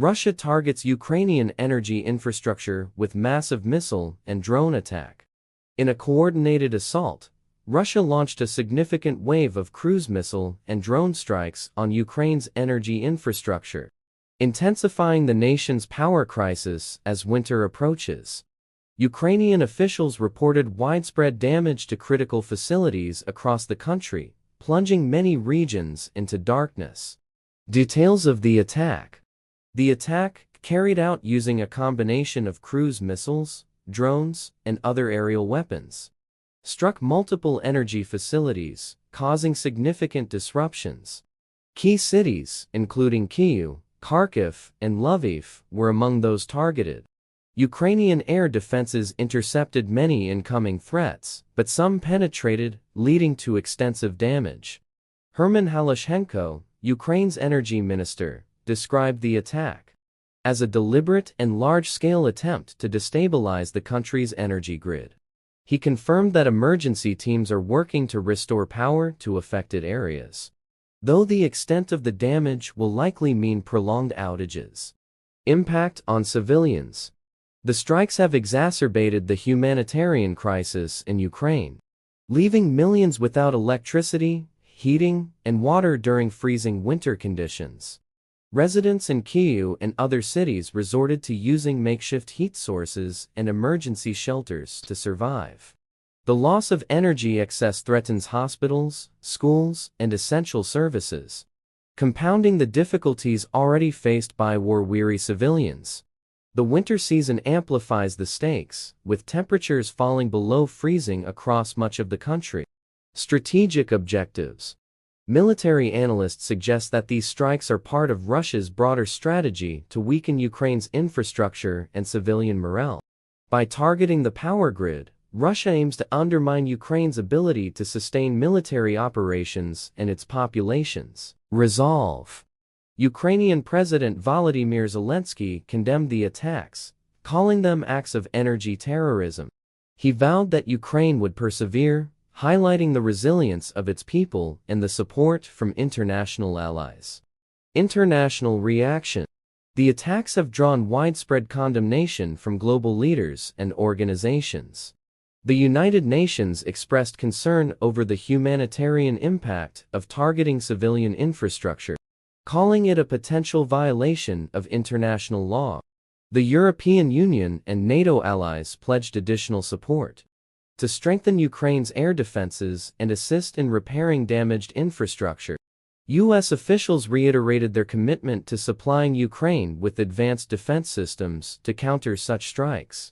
Russia targets Ukrainian energy infrastructure with massive missile and drone attack. In a coordinated assault, Russia launched a significant wave of cruise missile and drone strikes on Ukraine's energy infrastructure, intensifying the nation's power crisis as winter approaches. Ukrainian officials reported widespread damage to critical facilities across the country, plunging many regions into darkness. Details of the attack. The attack, carried out using a combination of cruise missiles, drones, and other aerial weapons, struck multiple energy facilities, causing significant disruptions. Key cities, including Kyiv, Kharkiv, and Lviv, were among those targeted. Ukrainian air defenses intercepted many incoming threats, but some penetrated, leading to extensive damage. Herman Halushchenko, Ukraine's energy minister, described the attack as a deliberate and large-scale attempt to destabilize the country's energy grid. He confirmed that emergency teams are working to restore power to affected areas, though the extent of the damage will likely mean prolonged outages. Impact on civilians. The strikes have exacerbated the humanitarian crisis in Ukraine, leaving millions without electricity, heating, and water during freezing winter conditions. Residents in Kyiv and other cities resorted to using makeshift heat sources and emergency shelters to survive. The loss of energy excess threatens hospitals, schools, and essential services, compounding the difficulties already faced by war-weary civilians. The winter season amplifies the stakes, with temperatures falling below freezing across much of the country. Strategic objectives. Military analysts suggest that these strikes are part of Russia's broader strategy to weaken Ukraine's infrastructure and civilian morale. By targeting the power grid, Russia aims to undermine Ukraine's ability to sustain military operations and its population's resolve. Ukrainian President Volodymyr Zelensky condemned the attacks, calling them acts of energy terrorism. He vowed that Ukraine would persevere, highlighting the resilience of its people and the support from international allies. International reaction. The attacks have drawn widespread condemnation from global leaders and organizations. The United Nations expressed concern over the humanitarian impact of targeting civilian infrastructure, calling it a potential violation of international law. The European Union and NATO allies pledged additional support to strengthen Ukraine's air defenses and assist in repairing damaged infrastructure. U.S. officials reiterated their commitment to supplying Ukraine with advanced defense systems to counter such strikes.